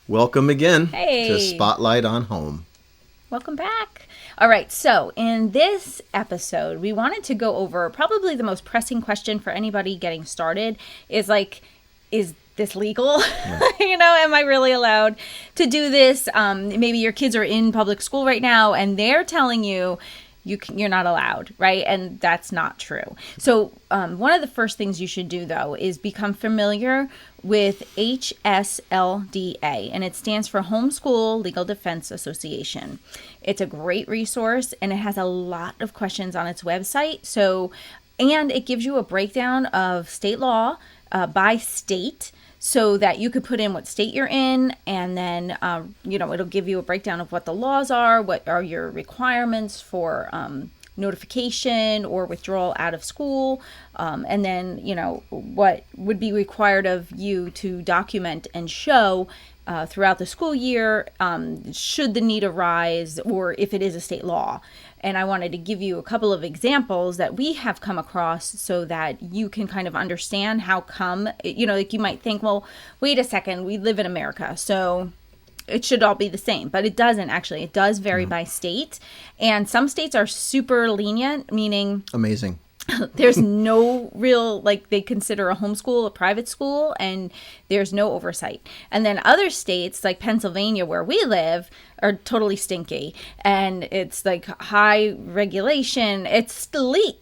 Welcome again Hey. to Spotlight on Home. Welcome back. All right, so in this episode, we wanted to go over probably the most pressing question for anybody getting started is this legal? Am I really allowed to do this? Maybe your kids are in public school right now and they're telling you you're not allowed, right? And that's not true. So one of the first things you should do, though, is become familiar with HSLDA, and it stands for Homeschool Legal Defense Association. It's a great resource, and it has a lot of questions on its website. And it gives you a breakdown of state law by state, so that you could put in what state you're in, and then, it'll give you a breakdown of what the laws are, what are your requirements for notification or withdrawal out of school, and then, what would be required of you to document and show throughout the school year, should the need arise, or if it is a state law. And I wanted to give you a couple of examples that we have come across so that you can kind of understand how come, like you might think, well, wait a second, we live in America, so it should all be the same. But it doesn't, actually. It does vary by state. And some states are super lenient, meaning Amazing. there's no real, they consider a homeschool a private school, and there's no oversight. And then other states, like Pennsylvania, where we live, are totally stinky, and it's like high regulation. It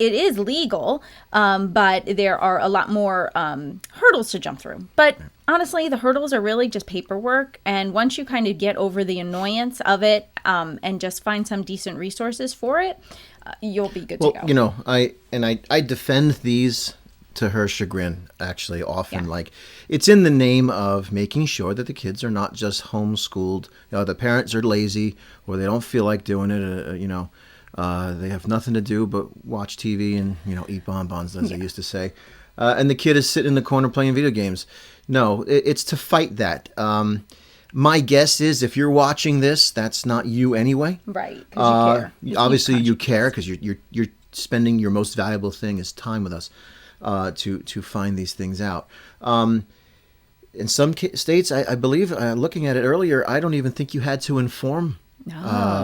is legal, but there are a lot more hurdles to jump through. But honestly, the hurdles are really just paperwork, and once you kind of get over the annoyance of it, and just find some decent resources for it, you'll be good to go. I defend these to her chagrin, actually, often. Yeah. It's in the name of making sure that the kids are not just homeschooled. The parents are lazy, or they don't feel like doing it. They have nothing to do but watch TV and, eat bonbons, as they used to say. And the kid is sitting in the corner playing video games. No, it's to fight that. My guess is if you're watching this, that's not you anyway. Right, because you care. Obviously, you care because you're spending your most valuable thing is time with us to find these things out. In some states, I believe, looking at it earlier, I don't even think you had to inform.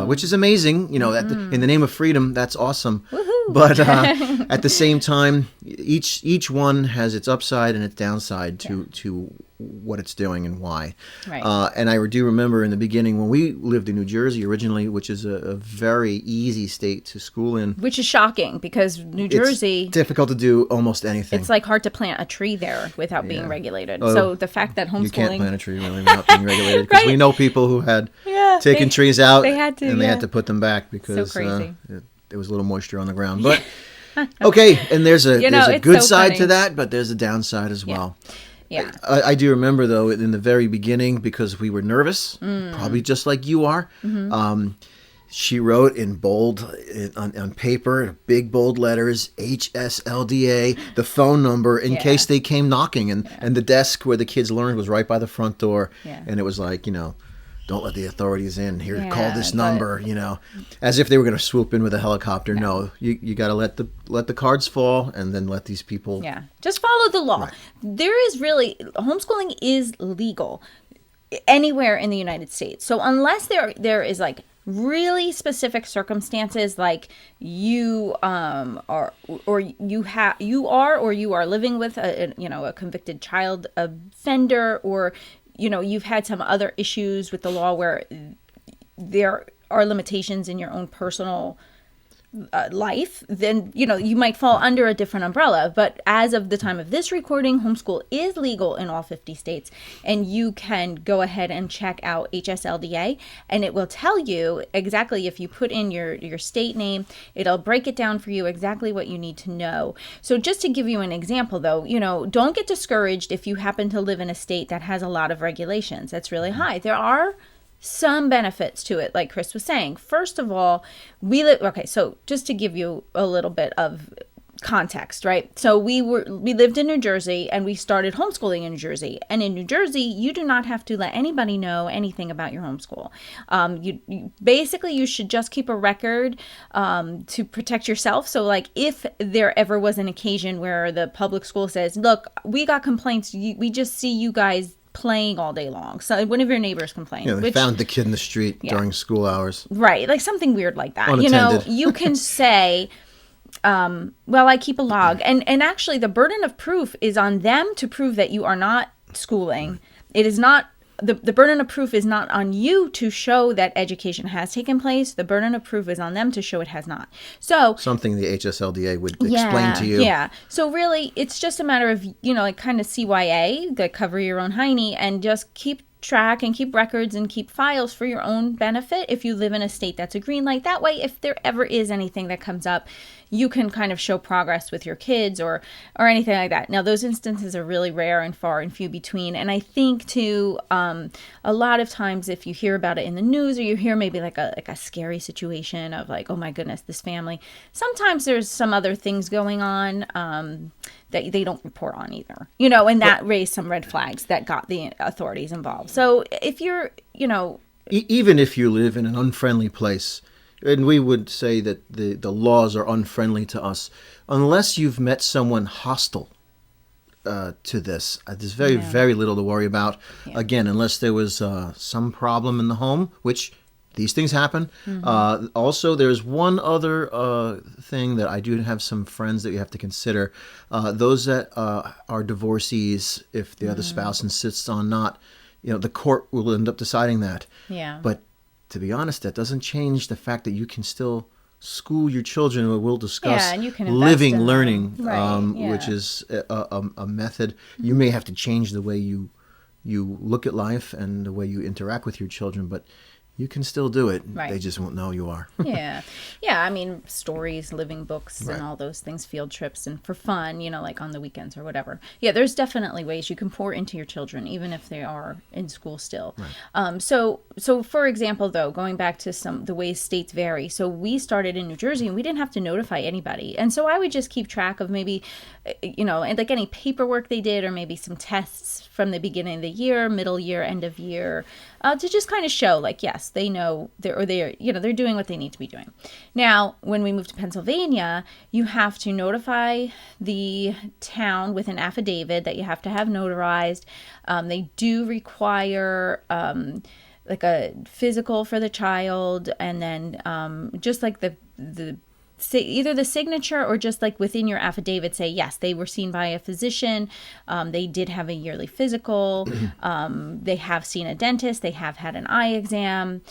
Which is amazing, in the name of freedom, that's awesome. Woohoo. But at the same time, each one has its upside and its downside to what it's doing and why. Right. And I do remember in the beginning when we lived in New Jersey originally, which is a very easy state to school in. Which is shocking because New Jersey... It's difficult to do almost anything. It's hard to plant a tree there without being regulated. So the fact that homeschooling... You can't plant a tree really without being regulated because Right? We know people who had taken trees out they had to, and they had to put them back because so crazy. There was a little moisture on the ground. But okay, and there's a good side to that, but there's a downside as well. Yeah. I do remember, though, in the very beginning, because we were nervous, probably just like you are, she wrote in bold, on paper, big bold letters, HSLDA, the phone number, in case they came knocking. And the desk where the kids learned was right by the front door. Yeah. And it was like, don't let the authorities in. Here, call this number, as if they were going to swoop in with a helicopter. No, you got to let the cards fall and then let these people. Yeah, just follow the law. Right. Homeschooling is legal anywhere in the United States. So unless there is really specific circumstances, like you are living with a convicted child offender, or you've had some other issues with the law where there are limitations in your own personal life, then, you might fall under a different umbrella. But as of the time of this recording, homeschool is legal in all 50 states. And you can go ahead and check out HSLDA, and it will tell you exactly, if you put in your state name, it'll break it down for you exactly what you need to know. So just to give you an example, though, don't get discouraged if you happen to live in a state that has a lot of regulations. That's really high. There are some benefits to it, like Chris was saying. First of all, so just to give you a little bit of context, right? So we lived in New Jersey, and we started homeschooling in New Jersey. And in New Jersey, you do not have to let anybody know anything about your homeschool. You should just keep a record to protect yourself. So if there ever was an occasion where the public school says, look, we got complaints, we just see you guys playing all day long. So one of your neighbors complained. Yeah, they found the kid in the street during school hours. Right, like something weird like that. Unattended. You can say, well, I keep a log. And actually, the burden of proof is on them to prove that you are not schooling. It is not... The burden of proof is not on you to show that education has taken place. The burden of proof is on them to show it has not. So something the HSLDA would explain to you. Yeah. So really, it's just a matter of, like kind of CYA, like cover your own hiney, and just keep track and keep records and keep files for your own benefit if you live in a state that's a green light. That way, if there ever is anything that comes up, you can kind of show progress with your kids or anything like that. Now, those instances are really rare and far and few between. And I think, too, a lot of times if you hear about it in the news or you hear maybe like a scary situation of like, oh, my goodness, this family, sometimes there's some other things going on that they don't report on either, and that raised some red flags that got the authorities involved. So if you're, even if you live in an unfriendly place, and we would say that the laws are unfriendly to us, unless you've met someone hostile to this, there's very little to worry about. Yeah. Again, unless there was some problem in the home, which these things happen. Mm-hmm. Also, there's one other thing that I do have some friends that you have to consider. Those that are divorcees, if the other spouse insists on not, the court will end up deciding that. Yeah. But to be honest, that doesn't change the fact that you can still school your children. We'll discuss and you can living learning, right. which is a method. You may have to change the way you look at life and the way you interact with your children, but you can still do it. Right. They just won't know you are. Yeah. I mean, stories, living books, right. and all those things, field trips, and for fun, like on the weekends or whatever. Yeah, there's definitely ways you can pour into your children, even if they are in school still. Right. So for example, though, going back to the ways states vary. So we started in New Jersey, and we didn't have to notify anybody. And so I would just keep track of maybe, and like any paperwork they did, or maybe some tests from the beginning of the year, middle year, end of year, to just kind of show, like, yes, they know they're doing what they need to be doing. Now, when we moved to Pennsylvania, you have to notify the town with an affidavit that you have to have notarized. They do require like a physical for the child, and then just like the either the signature or just like within your affidavit say, yes, they were seen by a physician. They did have a yearly physical. They have seen a dentist. They have had an eye exam.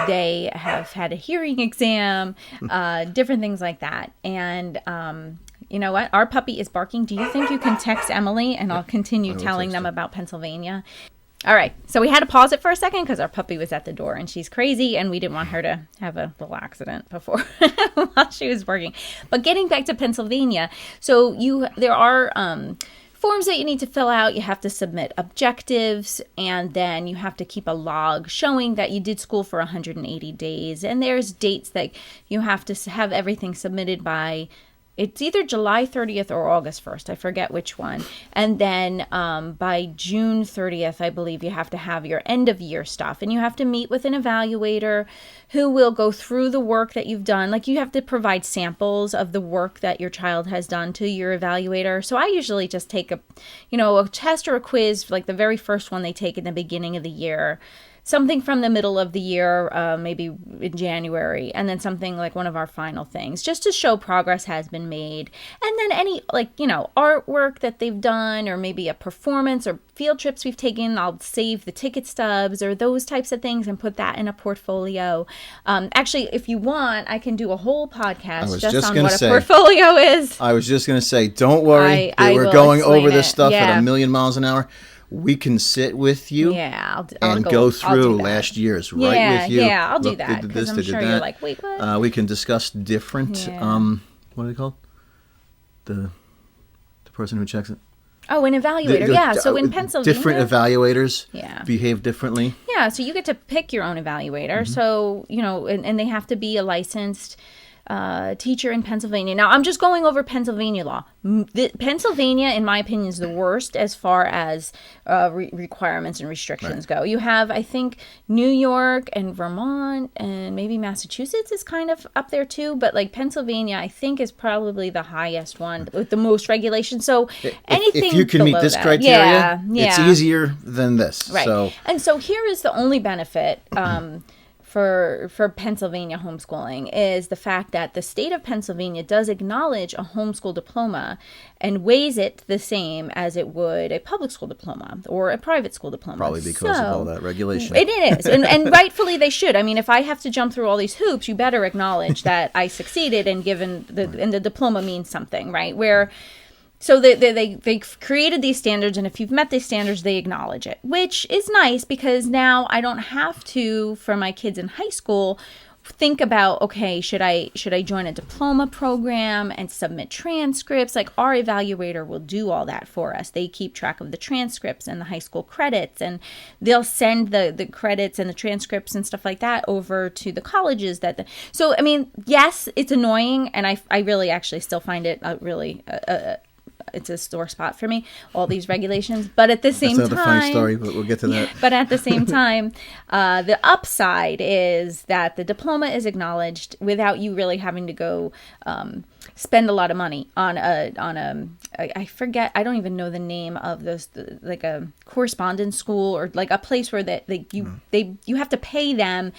They have had a hearing exam, different things like that. And you know what? Our puppy is barking. Do you think you can text Emily and I'll continue telling them about Pennsylvania? All right. So we had to pause it for a second because our puppy was at the door and she's crazy and we didn't want her to have a little accident before while she was working. But getting back to Pennsylvania, so there are forms that you need to fill out. You have to submit objectives, and then you have to keep a log showing that you did school for 180 days. And there's dates that you have to have everything submitted by. It's either July 30th or August 1st. I forget which one. And then by June 30th, I believe you have to have your end of year stuff. And you have to meet with an evaluator who will go through the work that you've done. Like, you have to provide samples of the work that your child has done to your evaluator. So I usually just take a test or a quiz, like the very first one they take in the beginning of the year. Something from the middle of the year, maybe in January, and then something like one of our final things, just to show progress has been made. And then any, artwork that they've done, or maybe a performance or field trips we've taken, I'll save the ticket stubs or those types of things and put that in a portfolio. Actually, if you want, I can do a whole podcast just on what a portfolio is. I was just going to say, don't worry. We're going over this stuff at a million miles an hour. We can sit with you and go through last year's with you. Yeah, I'll do that because I'm sure you're like, wait, what? We can discuss different, what are they called? The person who checks it. Oh, an evaluator. So in Pennsylvania, different evaluators behave differently. Yeah, so you get to pick your own evaluator. Mm-hmm. So, and they have to be a licensed teacher in Pennsylvania. Now, I'm just going over Pennsylvania law. Pennsylvania, in my opinion, is the worst as far as requirements and restrictions go. You have, I think, New York and Vermont and maybe Massachusetts is kind of up there too. But like Pennsylvania, I think, is probably the highest one with the most regulations. So anything if you can meet below this that, criteria, yeah. it's easier than this. Right. So. And so here is the only benefit for Pennsylvania homeschooling is the fact that the state of Pennsylvania does acknowledge a homeschool diploma and weighs it the same as it would a public school diploma or a private school diploma. Probably because of all that regulation. It is. And rightfully they should. I mean, if I have to jump through all these hoops, you better acknowledge that I succeeded and and the diploma means something, right? So they created these standards, and if you've met these standards, they acknowledge it, which is nice because now I don't have to, for my kids in high school, think about, okay, should I join a diploma program and submit transcripts? Like our evaluator will do all that for us. They keep track of the transcripts and the high school credits, and they'll send the credits and the transcripts and stuff like that over to the colleges. So, I mean, yes, it's annoying, and I really actually still find it really it's a sore spot for me, all these regulations. But at the same time... That's another funny story, but we'll get to that. But at the same time, the upside is that the diploma is acknowledged without you really having to go spend a lot of money on I forget, I don't even know the name of those, like a correspondence school or like a place where you have to pay them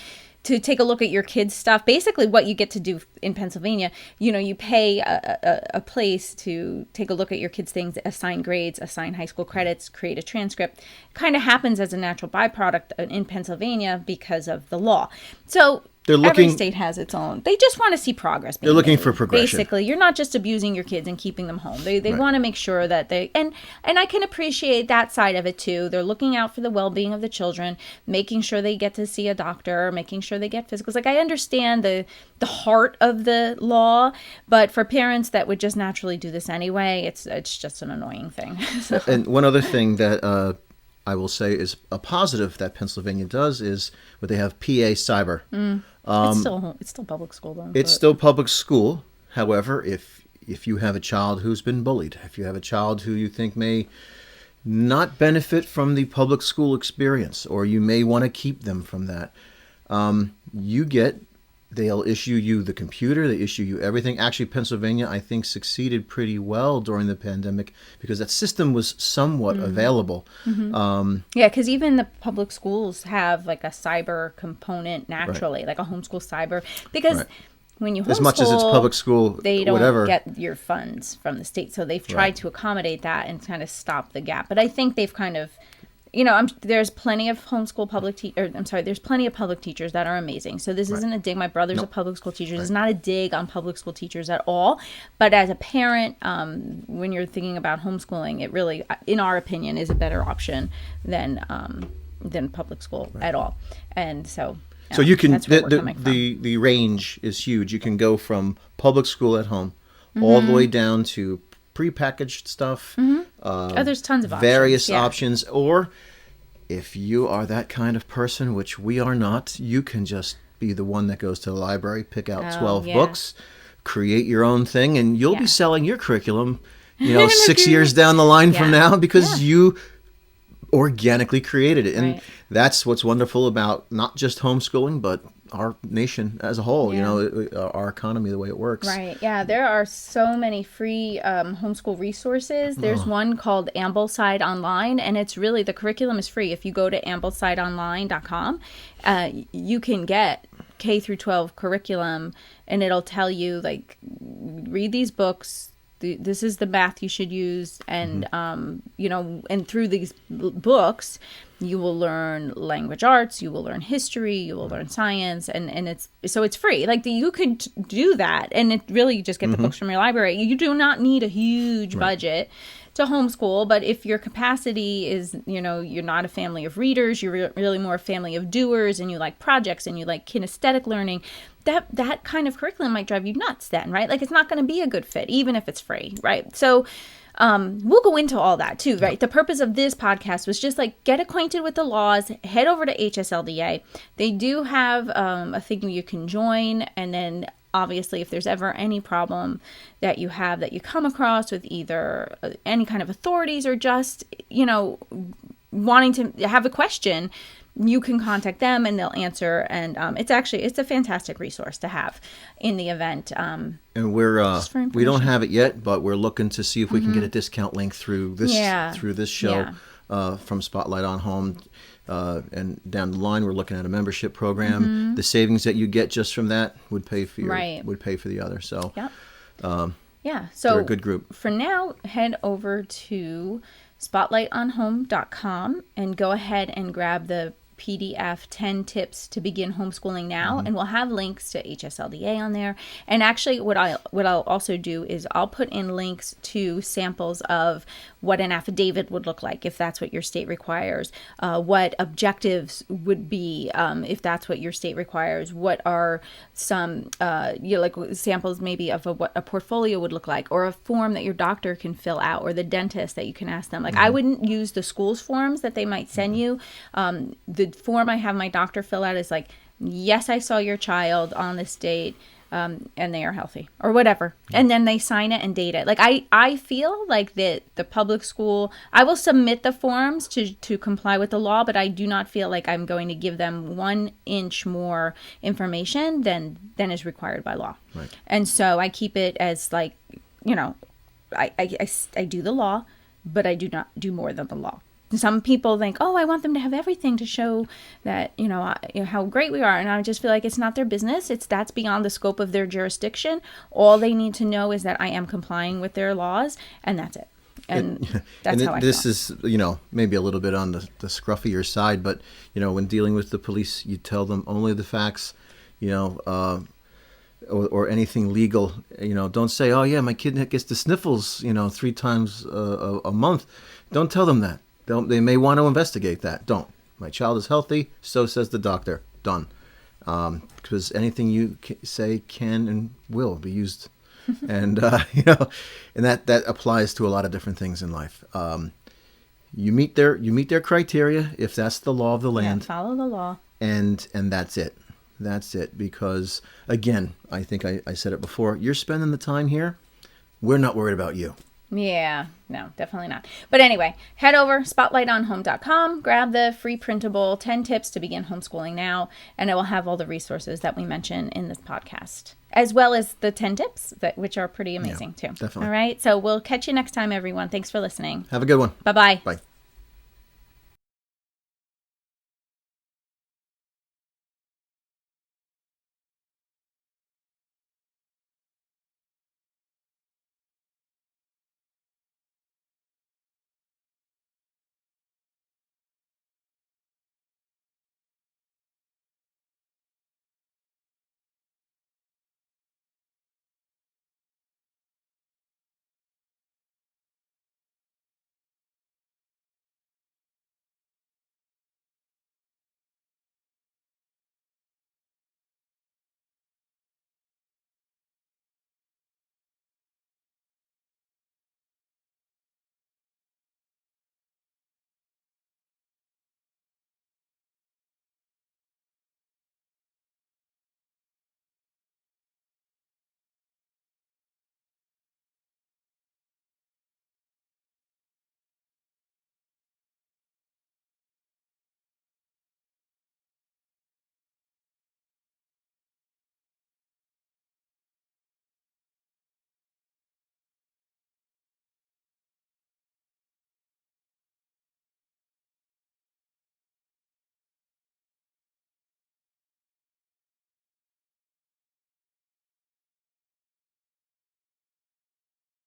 to take a look at your kids' stuff. Basically what you get to do in Pennsylvania, you pay a place to take a look at your kids' things, assign grades, assign high school credits, create a transcript. Kind of happens as a natural byproduct in Pennsylvania because of the law. So every state has its own. They just want to see progress. They're looking for progression. Basically, you're not just abusing your kids and keeping them home. They want to make sure that and I can appreciate that side of it too. They're looking out for the well-being of the children, making sure they get to see a doctor, making sure they get physicals. Like I understand the heart of the law, but for parents that would just naturally do this anyway, it's just an annoying thing. So. And one other thing that I will say is a positive that Pennsylvania does is what they have PA Cyber. It's still public school though. It's still public school. However, if you have a child who's been bullied, if you have a child who you think may not benefit from the public school experience, or you may want to keep them from that, they'll issue you the computer, they issue you everything. Actually, Pennsylvania, I think, succeeded pretty well during the pandemic because that system was somewhat available. Mm-hmm. Because even the public schools have like a cyber component naturally, like a homeschool cyber. Because when you homeschool, as much as it's public school, they don't get your funds from the state. So they've tried to accommodate that and kind of stop the gap. But I think they've kind of... there's plenty of there's plenty of public teachers that are amazing. So this isn't a dig. My brother's a public school teacher. This is not a dig on public school teachers at all. But as a parent, when you're thinking about homeschooling, it really, in our opinion, is a better option than public school at all. And so you can, the range is huge. You can go from public school at home all the way down to prepackaged stuff. There's tons of various options. Or if you are that kind of person, which we are not, you can just be the one that goes to the library, pick out 12 books, create your own thing, and you'll be selling your curriculum 6 years down the line from now because you organically created it. And that's what's wonderful about not just homeschooling, but our nation as a whole, our economy, the way it works. Right. Yeah. There are so many free homeschool resources. There's one called Ambleside Online, and it's really, the curriculum is free. If you go to amblesideonline.com, you can get K through 12 curriculum, and it'll tell you, like, read these books. This is the math you should use. And, and through these books, you will learn language arts, you will learn history, you will learn science, and it's free. Like you could do that, and it really, you just get the books from your library. You do not need a huge budget to homeschool, but if your capacity is, you're not a family of readers, you're really more a family of doers, and you like projects and you like kinesthetic learning, that kind of curriculum might drive you nuts then, right? Like it's not going to be a good fit, even if it's free, right? So we'll go into all that too, right? The purpose of this podcast was just like get acquainted with the laws, head over to HSLDA. They do have a thing you can join, and then obviously, if there's ever any problem that you have that you come across with either any kind of authorities or just, wanting to have a question, you can contact them and they'll answer. And it's a fantastic resource to have in the event. And we don't have it yet, but we're looking to see if we can get a discount link through this show from Spotlight on Home. And down the line, we're looking at a membership program. The savings that you get just from that would pay for the other. So, so they're a good group. For now, head over to spotlightonhome.com and go ahead and grab the PDF 10 tips to begin homeschooling now, and we'll have links to HSLDA on there. And actually what I'll also do is I'll put in links to samples of what an affidavit would look like if that's what your state requires, what objectives would be if that's what your state requires, what are some like samples maybe of what a portfolio would look like, or a form that your doctor can fill out, or the dentist that you can ask them. Like I wouldn't use the school's forms that they might send you. The form I have my doctor fill out is like, yes, I saw your child on this date, and they are healthy, or whatever. And then they sign it and date it. Like I feel like the public school, I will submit the forms to comply with the law, but I do not feel like I'm going to give them 1 inch more information than is required by law. Right. And so I keep it as like, I do the law, but I do not do more than the law. Some people think, oh, I want them to have everything to show that, how great we are. And I just feel like it's not their business. That's beyond the scope of their jurisdiction. All they need to know is that I am complying with their laws, and that's it. And that's how I feel. This is, maybe a little bit on the scruffier side, but, when dealing with the police, you tell them only the facts, or anything legal. Don't say, oh, yeah, my kid gets the sniffles, 3 times a month. Don't tell them that. They may want to investigate that. Don't. My child is healthy, so says the doctor. Done. Because anything you say can and will be used. And, and that applies to a lot of different things in life. You meet their criteria if that's the law of the land. Yeah, follow the law. And that's it. That's it. Because, again, I think I said it before, you're spending the time here. We're not worried about you. Yeah, no, definitely not. But anyway, head over, spotlightonhome.com, grab the free printable 10 tips to begin homeschooling now, and it will have all the resources that we mention in this podcast, as well as the 10 tips, which are pretty amazing too. Definitely. All right, so we'll catch you next time, everyone. Thanks for listening. Have a good one. Bye-bye. Bye.